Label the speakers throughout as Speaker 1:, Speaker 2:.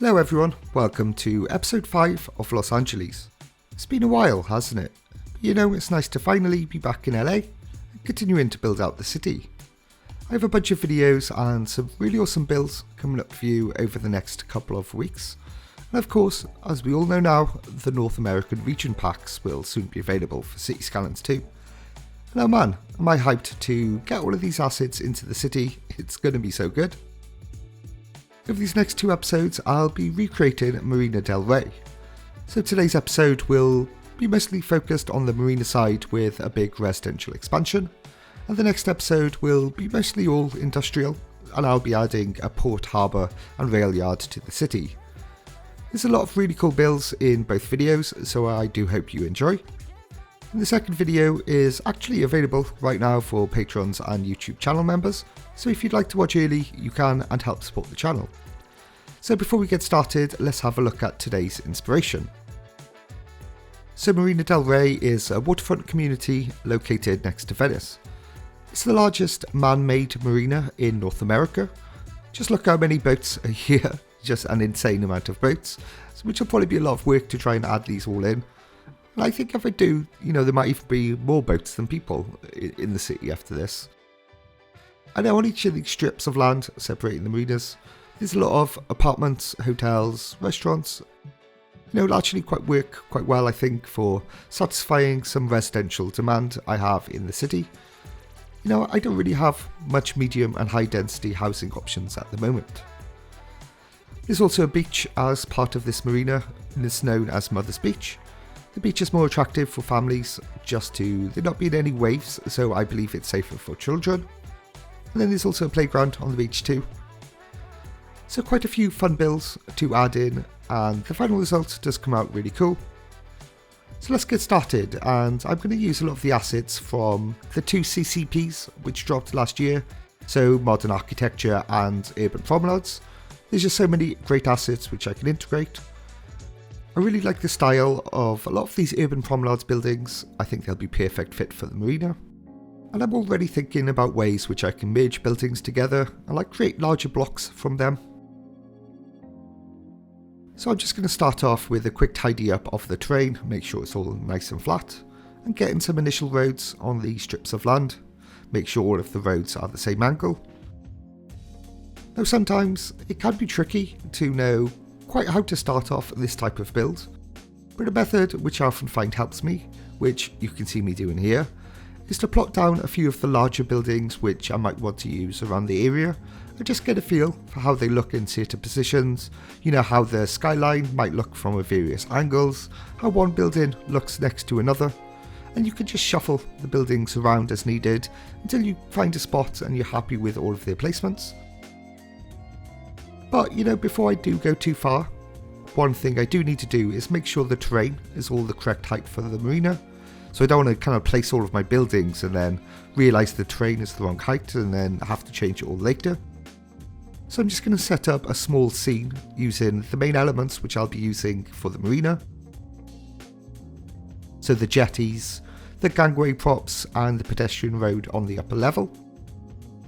Speaker 1: Hello everyone, welcome to episode 5 of Los Angeles. It's been a while, hasn't it? You know, it's nice to finally be back in LA and continuing to build out the city. I have a bunch of videos and some really awesome builds coming up for you over the next couple of weeks. And of course, as we all know now, the North American region packs will soon be available for Cities Skylines too. And oh man, am I hyped to get all of these assets into the city, it's going to be so good. Over these next 2 episodes, I'll be recreating Marina Del Rey. So today's episode will be mostly focused on the marina side with a big residential expansion, and the next episode will be mostly all industrial, and I'll be adding a port, harbour and rail yard to the city. There's a lot of really cool builds in both videos, so I do hope you enjoy. And the second video is actually available right now for patrons and YouTube channel members, so if you'd like to watch early, you can and help support the channel. So before we get started, let's have a look at today's inspiration. So Marina Del Rey is a waterfront community located next to Venice. It's the largest man-made marina in North America. Just look how many boats are here, just an insane amount of boats, which will probably be a lot of work to try and add these all in. And I think if I do, there might even be more boats than people in the city after this. And now on each of these strips of land separating the marinas, there's a lot of apartments, hotels, restaurants. It'll actually work quite well, I think, for satisfying some residential demand I have in the city. I don't really have much medium and high density housing options at the moment. There's also a beach as part of this marina, and it's known as Mother's Beach. The beach is more attractive for families just to there not being any waves, so I believe it's safer for children. And then there's also a playground on the beach too. So quite a few fun builds to add in, and the final result does come out really cool. So let's get started, and I'm going to use a lot of the assets from the 2 CCPs which dropped last year, so modern architecture and urban promenades. There's just so many great assets which I can integrate. I really like the style of a lot of these urban promenades buildings. I think they'll be perfect fit for the marina. And I'm already thinking about ways which I can merge buildings together and create larger blocks from them. So I'm just going to start off with a quick tidy up of the terrain, make sure it's all nice and flat, and get in some initial roads on these strips of land. Make sure all of the roads are the same angle. Now sometimes it can be tricky to know quite how to start off this type of build, but a method which I often find helps me, which you can see me doing here, is to plot down a few of the larger buildings which I might want to use around the area and just get a feel for how they look in certain positions, how the skyline might look from various angles, how one building looks next to another, and you can just shuffle the buildings around as needed until you find a spot and you're happy with all of their placements. But before I do go too far, one thing I do need to do is make sure the terrain is all the correct height for the marina. So I don't want to kind of place all of my buildings and then realise the terrain is the wrong height and then have to change it all later. So I'm just going to set up a small scene using the main elements which I'll be using for the marina. So the jetties, the gangway props and the pedestrian road on the upper level.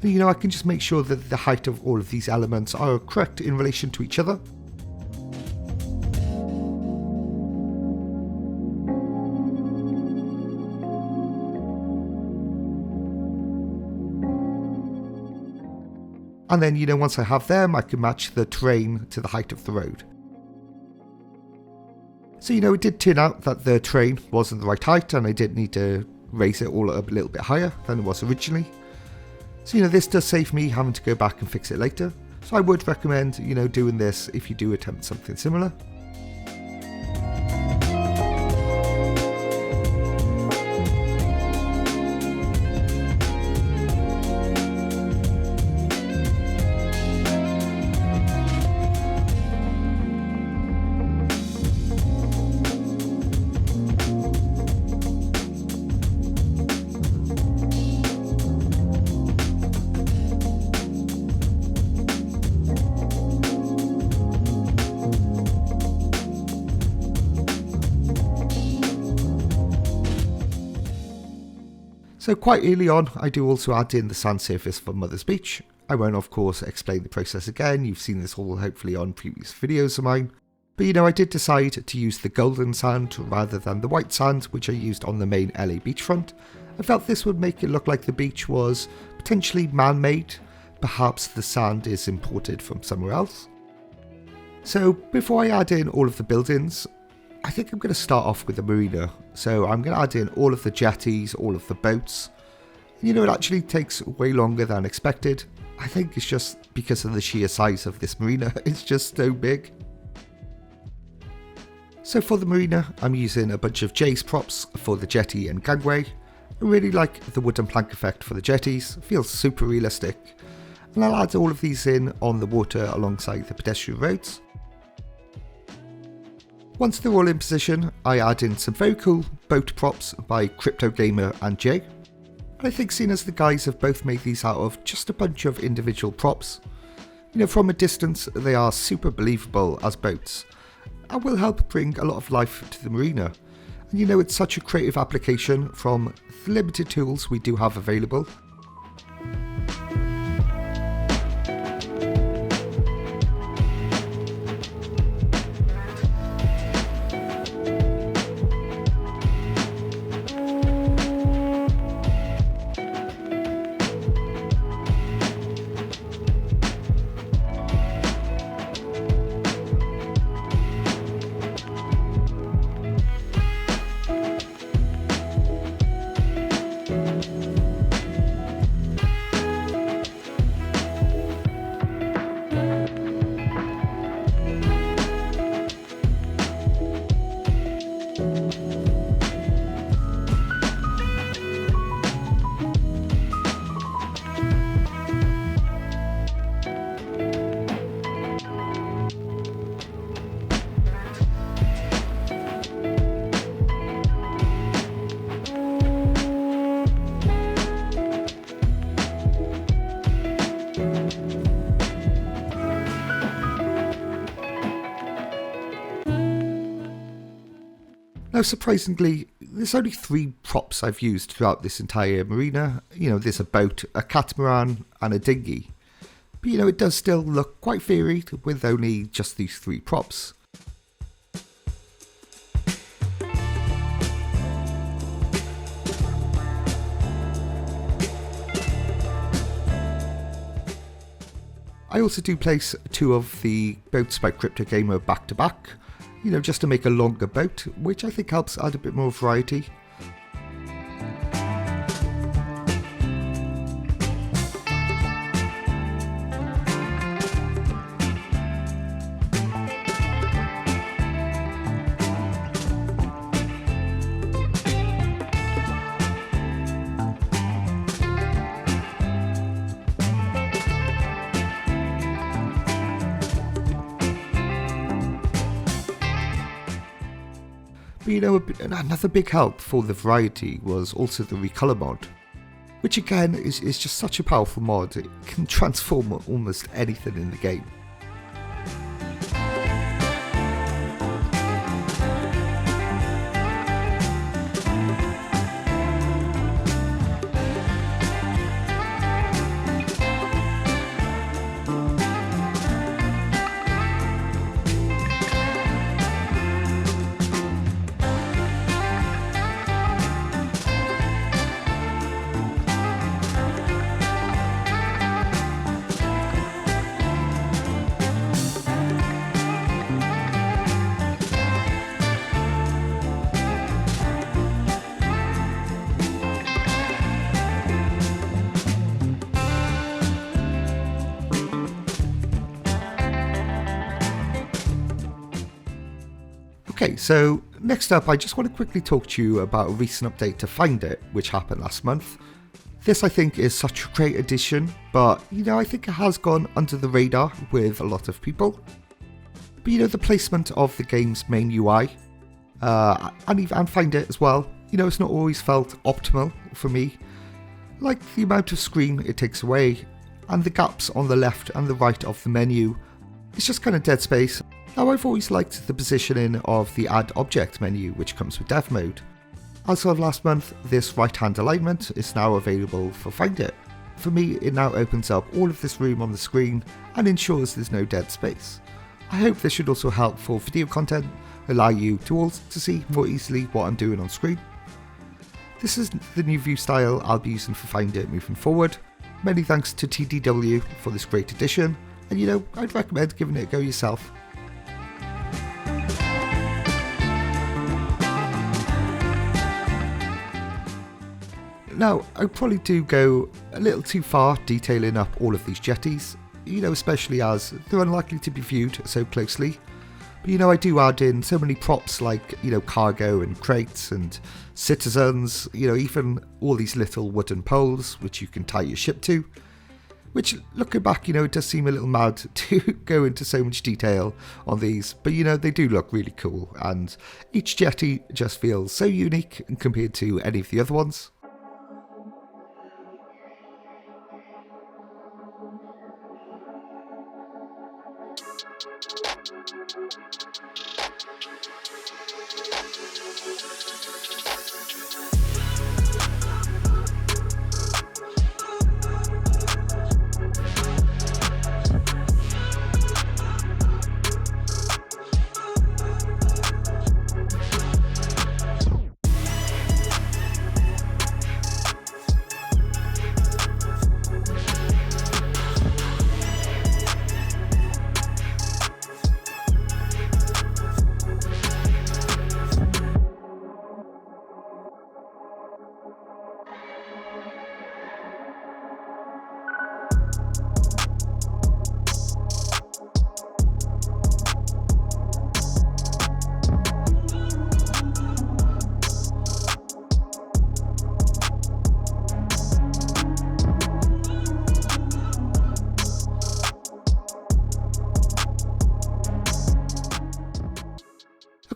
Speaker 1: And I can just make sure that the height of all of these elements are correct in relation to each other. And then, once I have them, I can match the terrain to the height of the road. So, it did turn out that the terrain wasn't the right height and I did need to raise it all up a little bit higher than it was originally. So, this does save me having to go back and fix it later. So I would recommend, doing this if you do attempt something similar. So quite early on, I do also add in the sand surface for Mother's Beach, I won't of course explain the process again, you've seen this all hopefully on previous videos of mine. But I did decide to use the golden sand rather than the white sand which I used on the main LA beachfront. I felt this would make it look like the beach was potentially man-made, perhaps the sand is imported from somewhere else. So before I add in all of the buildings, I think I'm going to start off with the marina. So I'm going to add in all of the jetties, all of the boats. It actually takes way longer than expected. I think it's just because of the sheer size of this marina, it's just so big. So for the marina, I'm using a bunch of Jay's props for the jetty and gangway. I really like the wooden plank effect for the jetties, it feels super realistic. And I'll add all of these in on the water alongside the pedestrian roads. Once they're all in position, I add in some very cool boat props by Crypto Gamer and Jay. And I think seeing as the guys have both made these out of just a bunch of individual props, from a distance they are super believable as boats and will help bring a lot of life to the marina. And it's such a creative application from the limited tools we do have available. Now surprisingly, there's only 3 props I've used throughout this entire marina. There's a boat, a catamaran and a dinghy. But it does still look quite varied with only just these 3 props. I also do place 2 of the boats by Crypto Gamer back to back. Just to make a longer boat, which I think helps add a bit more variety. Another big help for the variety was also the recolor mod, which again is just such a powerful mod. It can transform almost anything in the game. Okay, so next up I just want to quickly talk to you about a recent update to Find It, which happened last month. This I think is such a great addition, but I think it has gone under the radar with a lot of people. But the placement of the game's main UI, and Find It as well, it's not always felt optimal for me. Like the amount of screen it takes away, and the gaps on the left and the right of the menu, it's just kind of dead space. Now I've always liked the positioning of the Add Object menu which comes with Dev Mode. As of last month, this right hand alignment is now available for Find It. for me it now opens up all of this room on the screen and ensures there's no dead space. I hope this should also help for video content, allow you to all to see more easily what I'm doing on screen. This is the new view style I'll be using for Finder moving forward. Many thanks to TDW for this great addition, and I'd recommend giving it a go yourself. Now, I probably do go a little too far detailing up all of these jetties, especially as they're unlikely to be viewed so closely. But I do add in so many props like, cargo and crates and citizens, even all these little wooden poles which you can tie your ship to. Which, looking back, it does seem a little mad to go into so much detail on these. But, they do look really cool, and each jetty just feels so unique compared to any of the other ones.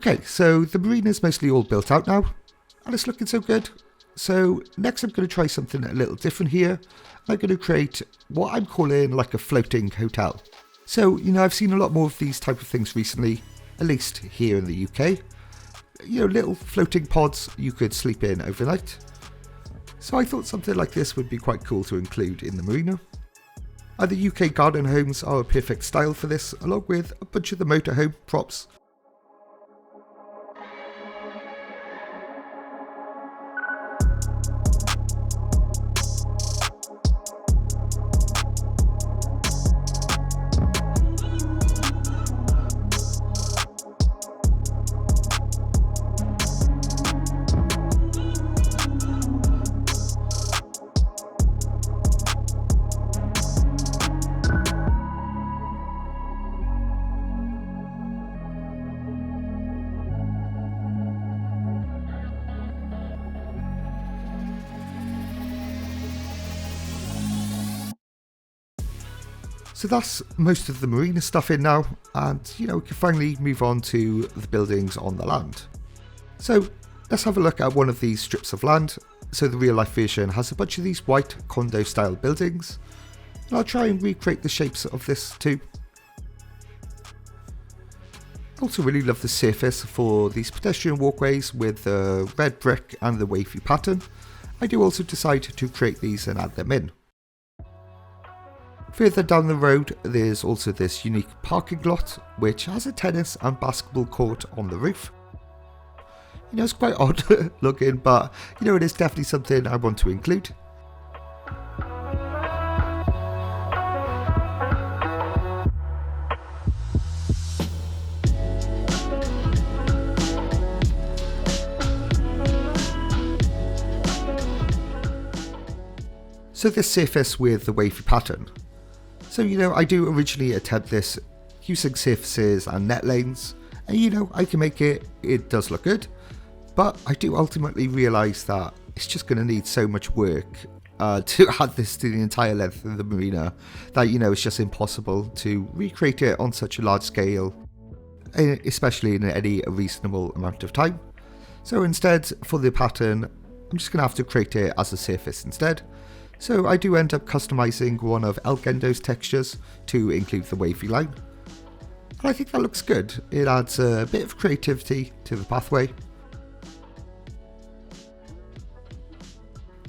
Speaker 1: Okay, so the marina's mostly all built out now, and it's looking so good. So next I'm going to try something a little different here. I'm going to create what I'm calling like a floating hotel. So, I've seen a lot more of these type of things recently, at least here in the UK. Little floating pods you could sleep in overnight. So I thought something like this would be quite cool to include in the marina. And the UK garden homes are a perfect style for this, along with a bunch of the motorhome props. So that's most of the marina stuff in now, and we can finally move on to the buildings on the land. So let's have a look at one of these strips of land. So the real life version has a bunch of these white condo style buildings, and I'll try and recreate the shapes of this too. I also really love the surface for these pedestrian walkways with the red brick and the wavy pattern. I do also decide to create these and add them in. Further down the road there's also this unique parking lot which has a tennis and basketball court on the roof. It's quite odd looking, but it is definitely something I want to include. So this surface with the wavy pattern. So, I do originally attempt this using surfaces and net lanes, and I can make it, it does look good, but I do ultimately realise that it's just going to need so much work to add this to the entire length of the marina that, it's just impossible to recreate it on such a large scale, especially in any reasonable amount of time. So instead, for the pattern, I'm just going to have to create it as a surface instead. So I do end up customizing one of Elgendo's textures to include the wavy line. And I think that looks good. It adds a bit of creativity to the pathway.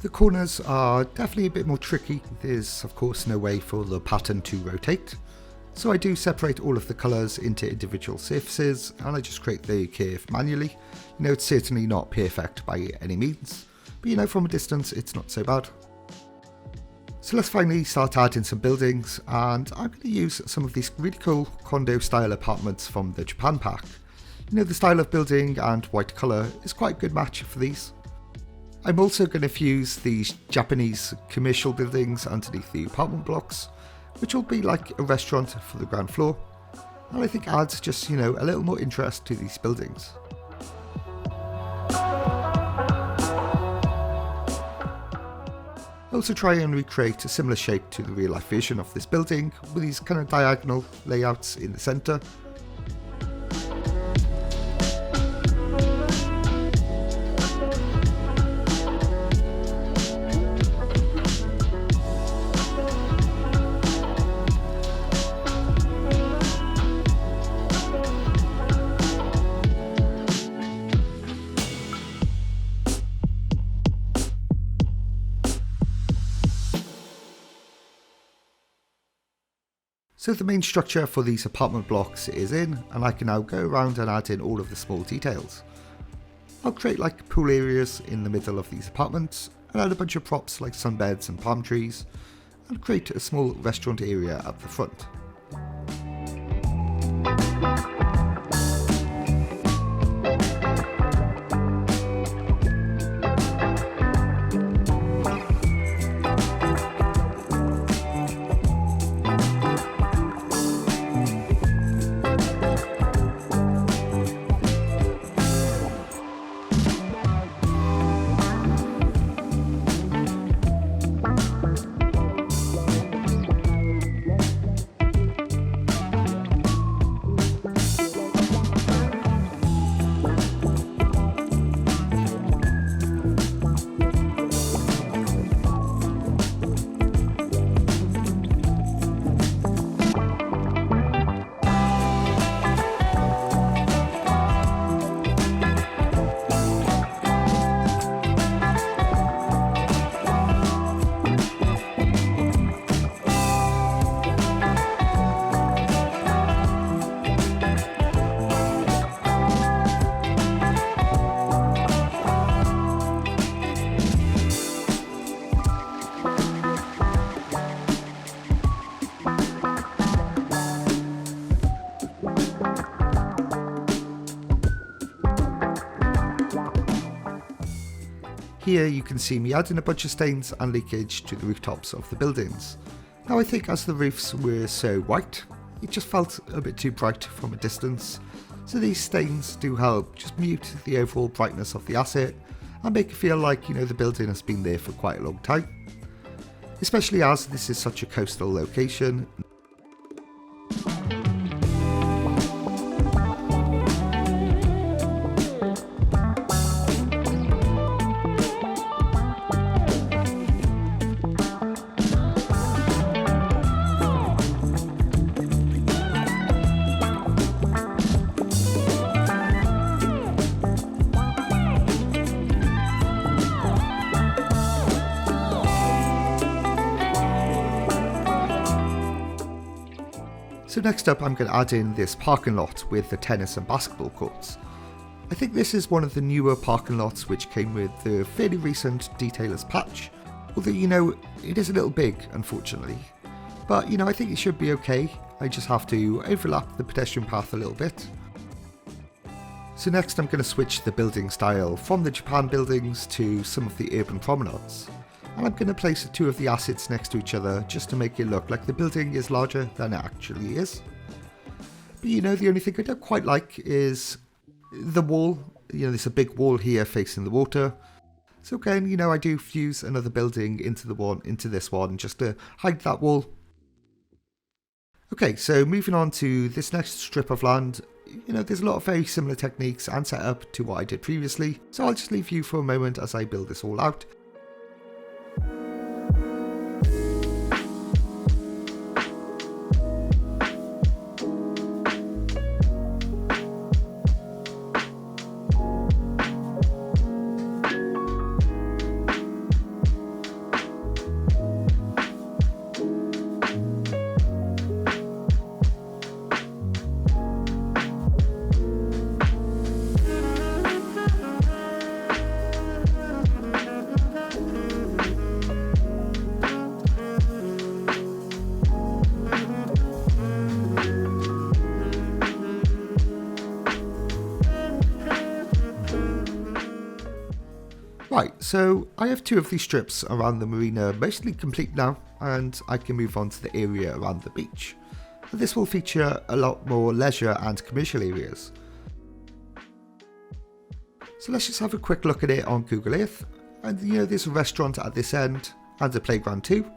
Speaker 1: The corners are definitely a bit more tricky. There's of course no way for the pattern to rotate, so I do separate all of the colours into individual surfaces and I just create the curve manually. It's certainly not perfect by any means, but from a distance it's not so bad. So let's finally start adding some buildings, and I'm going to use some of these really cool condo style apartments from the Japan pack. The style of building and white colour is quite a good match for these. I'm also going to fuse these Japanese commercial buildings underneath the apartment blocks, which will be like a restaurant for the ground floor, and I think adds just, a little more interest to these buildings. I also try and recreate a similar shape to the real life version of this building, with these kind of diagonal layouts in the centre. So the main structure for these apartment blocks is in, and I can now go around and add in all of the small details. I'll create like pool areas in the middle of these apartments, and add a bunch of props like sunbeds and palm trees, and create a small restaurant area at the front. Here you can see me adding a bunch of stains and leakage to the rooftops of the buildings. Now I think as the roofs were so white, it just felt a bit too bright from a distance, so these stains do help just mute the overall brightness of the asset and make it feel like the building has been there for quite a long time. Especially as this is such a coastal location. So next up I'm going to add in this parking lot with the tennis and basketball courts. I think this is one of the newer parking lots which came with the fairly recent Detailers patch, although it is a little big unfortunately, but I think it should be okay. I just have to overlap the pedestrian path a little bit. So next I'm going to switch the building style from the Japan buildings to some of the urban promenades. And I'm going to place two of the assets next to each other just to make it look like the building is larger than it actually is. But the only thing I don't quite like is the wall. There's a big wall here facing the water. So again, I do fuse another building into this one just to hide that wall. Okay, so moving on to this next strip of land. There's a lot of very similar techniques and setup to what I did previously, so I'll just leave you for a moment as I build this all out. So I have 2 of these strips around the marina mostly complete now, and I can move on to the area around the beach. And this will feature a lot more leisure and commercial areas. So let's just have a quick look at it on Google Earth. And there's a restaurant at this end and a playground too,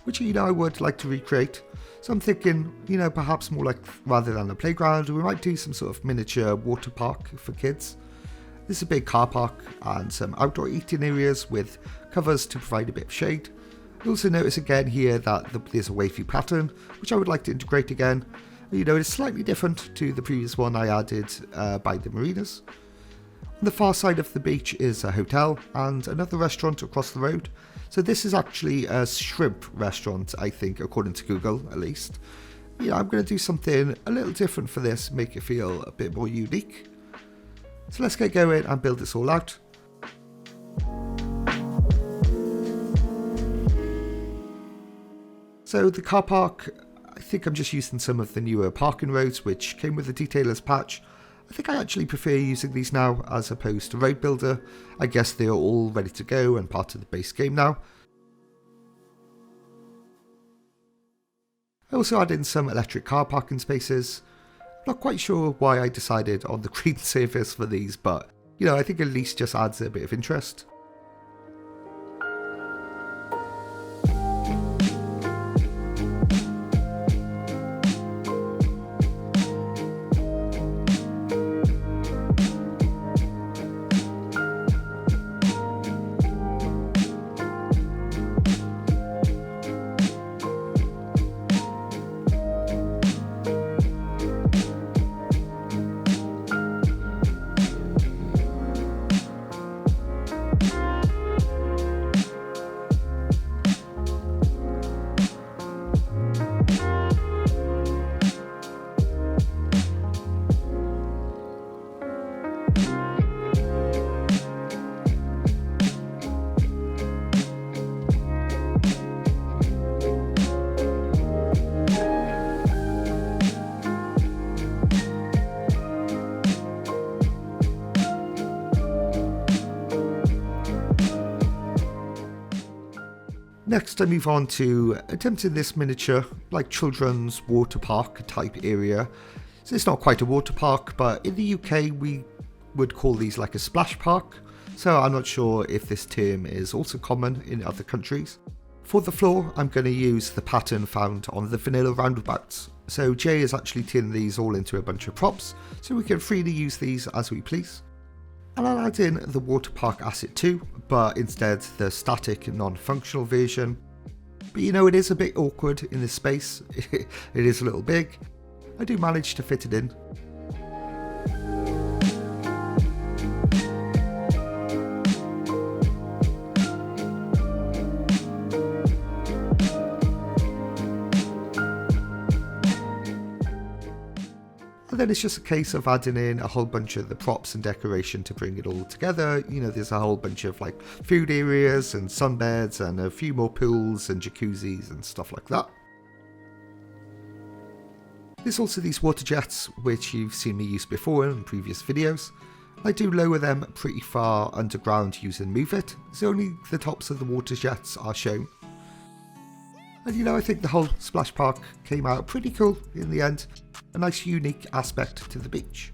Speaker 1: which I would like to recreate. So I'm thinking, perhaps more like, rather than a playground, we might do some sort of miniature water park for kids. There's a big car park and some outdoor eating areas with covers to provide a bit of shade. You'll also notice again here that there's a wavy pattern, which I would like to integrate again. It's slightly different to the previous one I added by the marinas. On the far side of the beach is a hotel and another restaurant across the road. So this is actually a shrimp restaurant, I think, according to Google at least. I'm going to do something a little different for this, make it feel a bit more unique. So let's get going and build this all out. So the car park, I think I'm just using some of the newer parking roads which came with the detailers patch. I think I actually prefer using these now as opposed to Road Builder. I guess they are all ready to go and part of the base game now. I also added in some electric car parking spaces. Not quite sure why I decided on the green surface for these, but I think at least just adds a bit of interest. Next I move on to attempting this miniature, like children's water park type area. So it's not quite a water park, but in the UK we would call these like a splash park. So I'm not sure if this term is also common in other countries. For the floor, I'm going to use the pattern found on the vanilla roundabouts. So Jay has actually turned these all into a bunch of props, so we can freely use these as we please. And I'll add in the water park asset too, but instead the static non-functional version. But it is a bit awkward in this space. It is a little big. I do manage to fit it in. And then it's just a case of adding in a whole bunch of the props and decoration to bring it all together. There's a whole bunch of like food areas and sunbeds and a few more pools and jacuzzis and stuff like that. There's also these water jets, which you've seen me use before in previous videos. I do lower them pretty far underground using Move It, so only the tops of the water jets are shown. And I think the whole splash park came out pretty cool in the end. A nice unique aspect to the beach.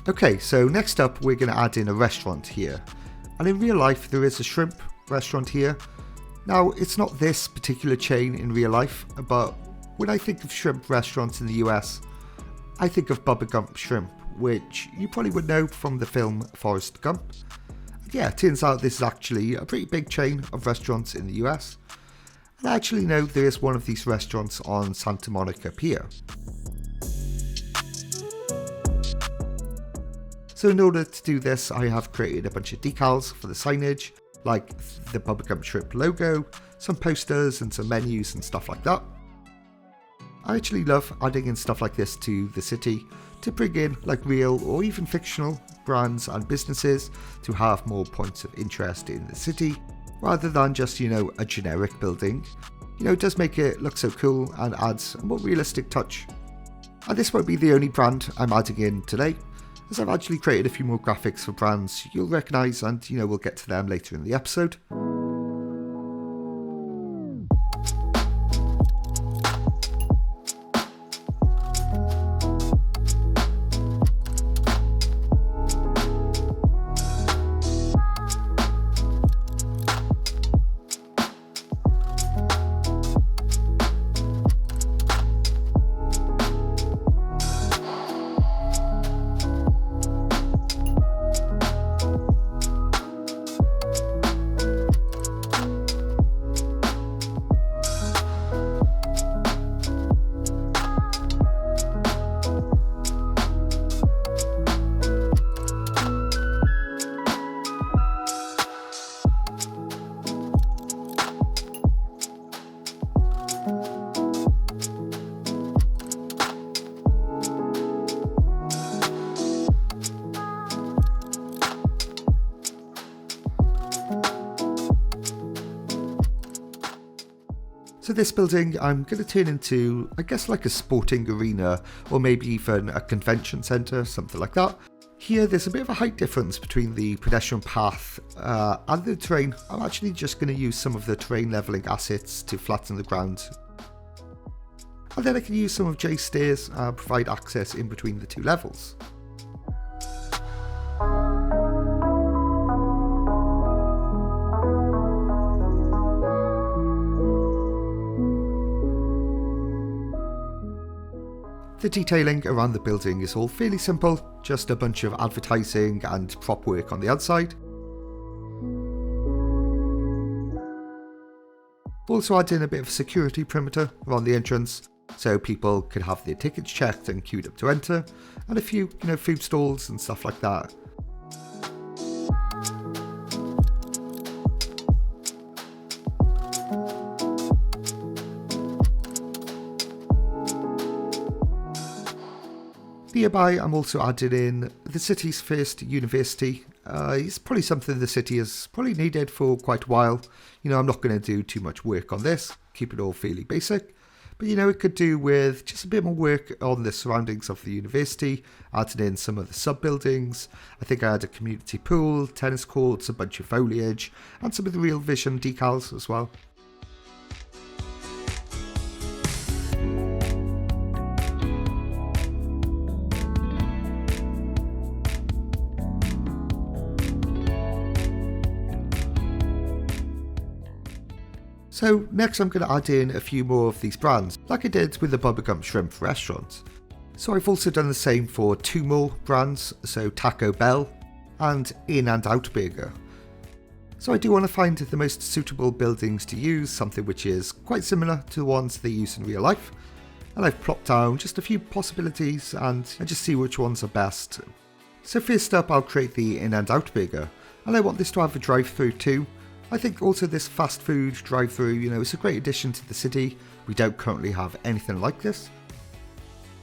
Speaker 1: Okay, so next up we're going to add in a restaurant here. And in real life there is a shrimp restaurant here. Now it's not this particular chain in real life, but when I think of shrimp restaurants in the US, I think of Bubba Gump Shrimp, which you probably would know from the film Forrest Gump. And yeah, it turns out this is actually a pretty big chain of restaurants in the US. And I actually know there is one of these restaurants on Santa Monica Pier. So in order to do this, I have created a bunch of decals for the signage, like the Bubblegum Shrimp logo, some posters and some menus and stuff like that. I actually love adding in stuff like this to the city to bring in like real or even fictional brands and businesses to have more points of interest in the city, rather than just, a generic building. It does make it look so cool and adds a more realistic touch. And this won't be the only brand I'm adding in today, as I've actually created a few more graphics for brands you'll recognise, and we'll get to them later in the episode. So this building I'm going to turn into, I guess, like a sporting arena, or maybe even a convention centre, something like that. Here there's a bit of a height difference between the pedestrian path and the terrain. I'm actually just going to use some of the terrain levelling assets to flatten the ground. And then I can use some of Jay's stairs and provide access in between the two levels. The detailing around the building is all fairly simple, just a bunch of advertising and prop work on the outside. Also add in a bit of a security perimeter around the entrance, so people could have their tickets checked and queued up to enter, and a few, food stalls and stuff like that. Nearby, I'm also adding in the city's first university. It's probably something the city has probably needed for quite a while. I'm not going to do too much work on this, keep it all fairly basic. But it could do with just a bit more work on the surroundings of the university, adding in some of the sub-buildings. I think I had a community pool, tennis courts, a bunch of foliage, and some of the Real Vision decals as well. So next I'm going to add in a few more of these brands, like I did with the Bubblegum Shrimp restaurant. So I've also done the same for two more brands, so Taco Bell and In and Out Burger. So I do want to find the most suitable buildings to use, something which is quite similar to the ones they use in real life. And I've plopped down just a few possibilities and I just see which ones are best. So first up I'll create the In and Out Burger, and I want this to have a drive-through too. I think also this fast food drive-through, it's a great addition to the city. We don't currently have anything like this.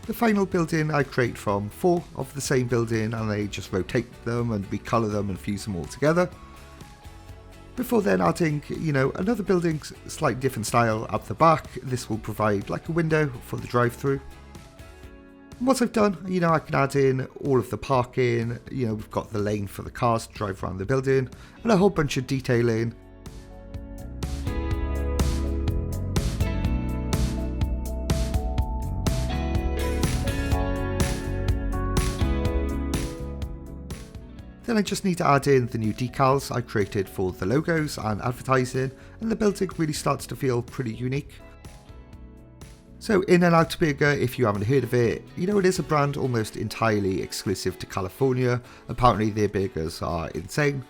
Speaker 1: The final building I create from 4 of the same building, and I just rotate them and recolour them and fuse them all together. Before then adding, another building, slightly different style up the back. This will provide like a window for the drive-through. Once I've done, I can add in all of the parking, we've got the lane for the cars to drive around the building, and a whole bunch of detailing. Then I just need to add in the new decals I created for the logos and advertising, and the building really starts to feel pretty unique. So In-N-Out Burger, if you haven't heard of it, it is a brand almost entirely exclusive to California. Apparently their burgers are insane.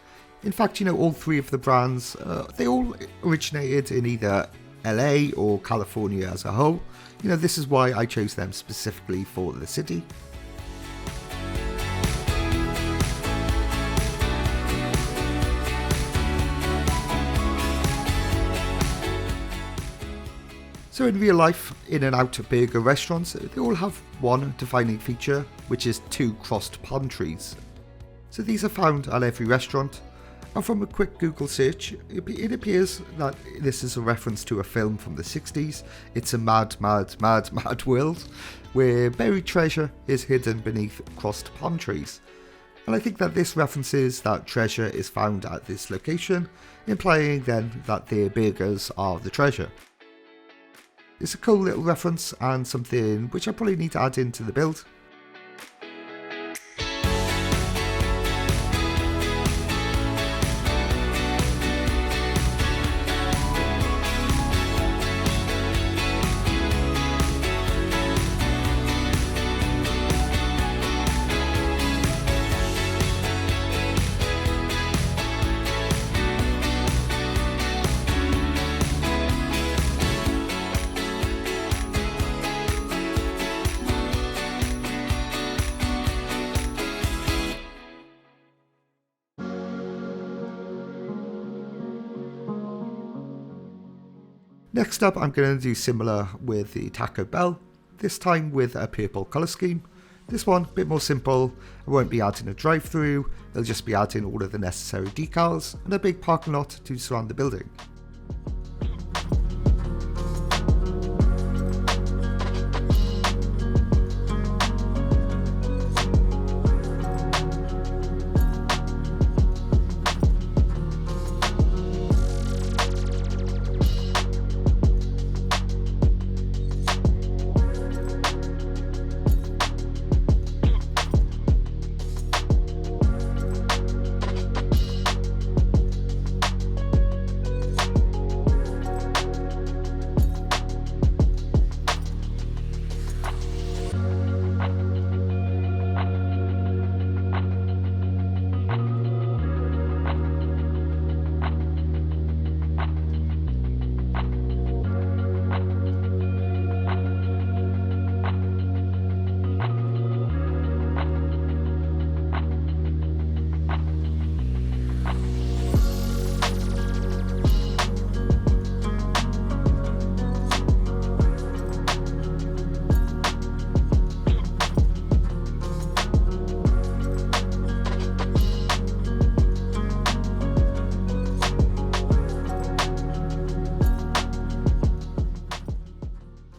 Speaker 1: In fact, all three of the brands, they all originated in either LA or California as a whole. This is why I chose them specifically for the city. So in real life, In-N-Out Burger restaurants, they all have one defining feature, which is 2 crossed palm trees. So these are found at every restaurant, and from a quick Google search, it appears that this is a reference to a film from the 60s. It's a mad, mad, mad, mad world, where buried treasure is hidden beneath crossed palm trees. And I think that this references that treasure is found at this location, implying then that their burgers are the treasure. It's a cool little reference and something which I probably need to add into the build. Next up, I'm going to do similar with the Taco Bell, this time with a purple colour scheme. This one, a bit more simple. I won't be adding a drive-through, it'll just be adding all of the necessary decals and a big parking lot to surround the building.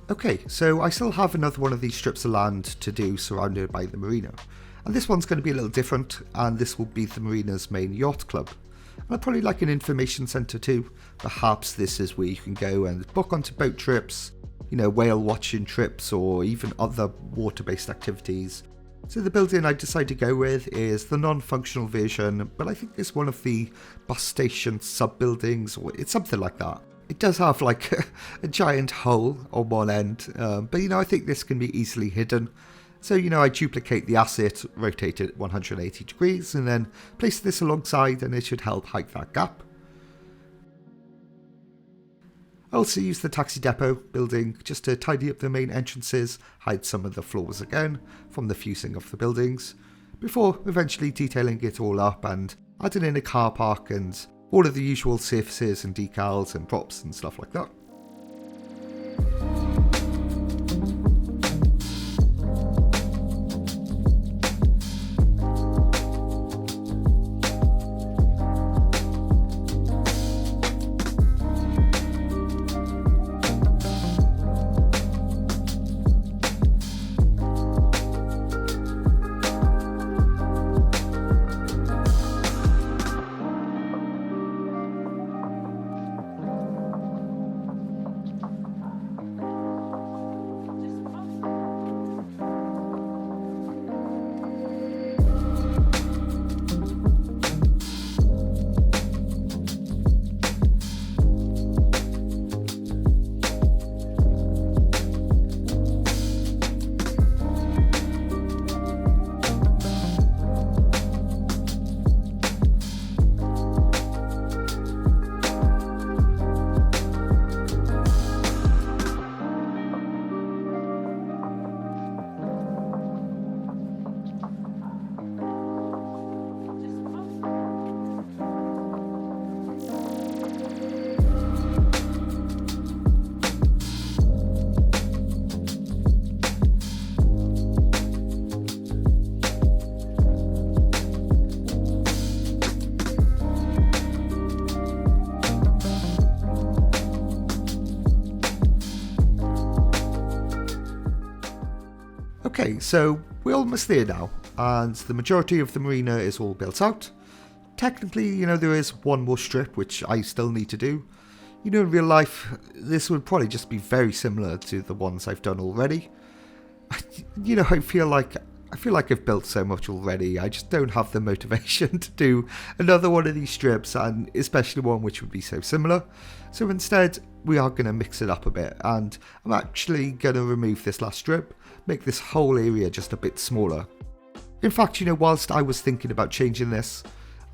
Speaker 1: Okay, so I still have another one of these strips of land to do surrounded by the marina. And this one's going to be a little different, and this will be the marina's main yacht club. And I'd probably like an information centre too. Perhaps this is where you can go and book onto boat trips, whale watching trips, or even other water-based activities. So the building I decided to go with is the non-functional version, but I think it's one of the bus station sub-buildings, or it's something like that. It does have like a giant hole on one end, but I think this can be easily hidden. So I duplicate the asset, rotate it 180 degrees, and then place this alongside, and it should help hide that gap. I also use the taxi depot building just to tidy up the main entrances, hide some of the floors again from the fusing of the buildings, before eventually detailing it all up and adding in a car park and all of the usual surfaces and decals and props and stuff like that. Okay, so we're almost there now, and the majority of the marina is all built out. Technically, there is one more strip which I still need to do. In real life, this would probably just be very similar to the ones I've done already. I feel like I've built so much already. I just don't have the motivation to do another one of these strips, and especially one which would be so similar. So instead, we are going to mix it up a bit, and I'm actually going to remove this last strip, make this whole area just a bit smaller. In fact, whilst I was thinking about changing this,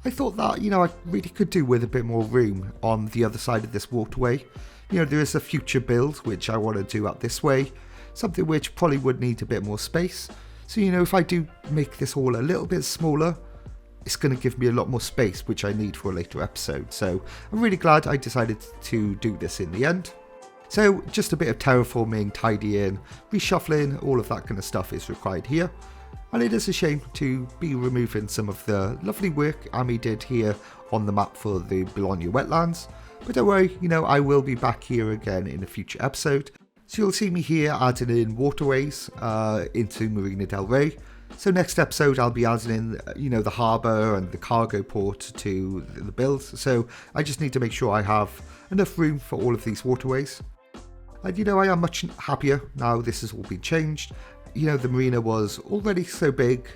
Speaker 1: I thought that, I really could do with a bit more room on the other side of this waterway. There is a future build which I want to do up this way, something which probably would need a bit more space. So, if I do make this all a little bit smaller, it's going to give me a lot more space, which I need for a later episode. So, I'm really glad I decided to do this in the end. So, just a bit of terraforming, tidying, reshuffling, all of that kind of stuff is required here. And it is a shame to be removing some of the lovely work Ami did here on the map for the Bologna wetlands. But don't worry, I will be back here again in a future episode. So you'll see me here adding in waterways into Marina Del Rey. So next episode I'll be adding in, the harbour and the cargo port to the build. So I just need to make sure I have enough room for all of these waterways. And I am much happier now this has all been changed. The marina was already so big,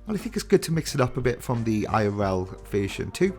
Speaker 1: and I think it's good to mix it up a bit from the IRL version too.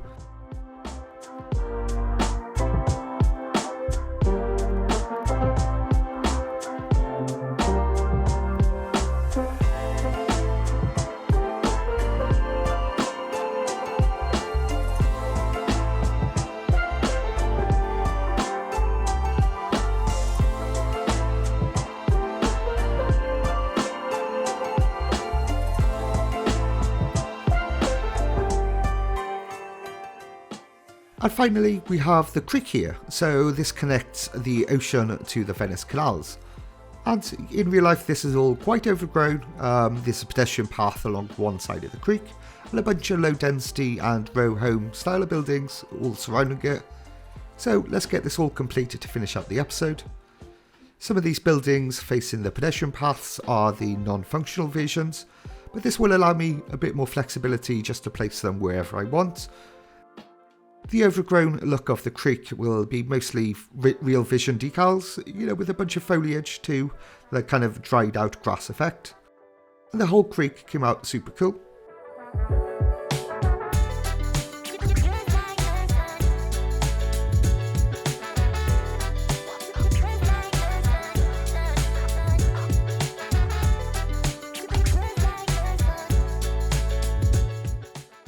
Speaker 1: And finally, we have the creek here, so this connects the ocean to the Venice canals. And in real life, this is all quite overgrown. There's a pedestrian path along one side of the creek, and a bunch of low density and row home style of buildings all surrounding it. So let's get this all completed to finish up the episode. Some of these buildings facing the pedestrian paths are the non-functional versions, but this will allow me a bit more flexibility just to place them wherever I want. The overgrown look of the creek will be mostly real vision decals, with a bunch of foliage too, the kind of dried out grass effect. And the whole creek came out super cool.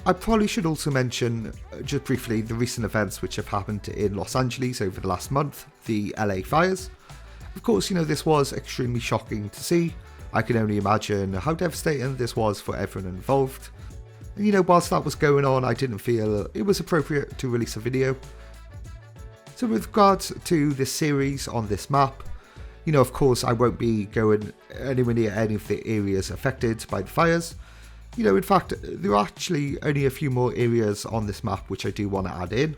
Speaker 1: I probably should also mention, just briefly, the recent events which have happened in Los Angeles over the last month, the LA fires. Of course, this was extremely shocking to see. I can only imagine how devastating this was for everyone involved. And whilst that was going on, I didn't feel it was appropriate to release a video. So with regards to this series on this map, of course I won't be going anywhere near any of the areas affected by the fires. In fact, there are actually only a few more areas on this map which I do want to add in.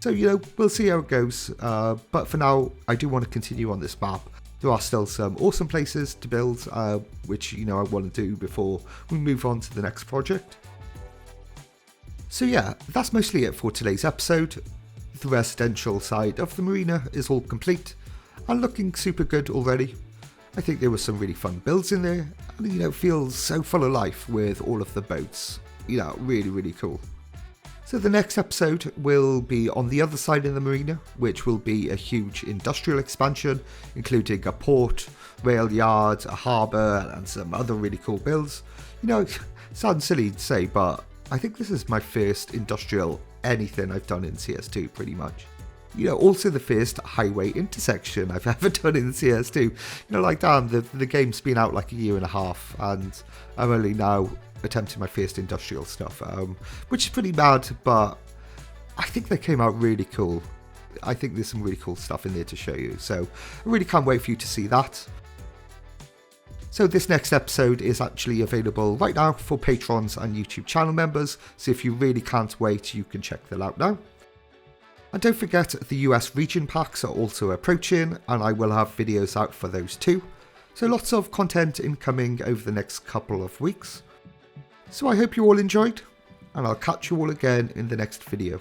Speaker 1: So, we'll see how it goes. But for now, I do want to continue on this map. There are still some awesome places to build, which, I want to do before we move on to the next project. So yeah, that's mostly it for today's episode. The residential side of the marina is all complete and looking super good already. I think there were some really fun builds in there, and it feels so full of life with all of the boats. Really, really cool. So the next episode will be on the other side of the marina, which will be a huge industrial expansion, including a port, rail yard, a harbour, and some other really cool builds. It sounds silly to say, but I think this is my first industrial anything I've done in CS2 pretty much. Also the first highway intersection I've ever done in CS2. Damn, the game's been out like a year and a half, and I'm only now attempting my first industrial stuff, which is pretty mad, but I think they came out really cool. I think there's some really cool stuff in there to show you, so I really can't wait for you to see that. So this next episode is actually available right now for patrons and YouTube channel members, so if you really can't wait, you can check that out now. And don't forget, the US region packs are also approaching, and I will have videos out for those too. So lots of content incoming over the next couple of weeks. So I hope you all enjoyed, and I'll catch you all again in the next video.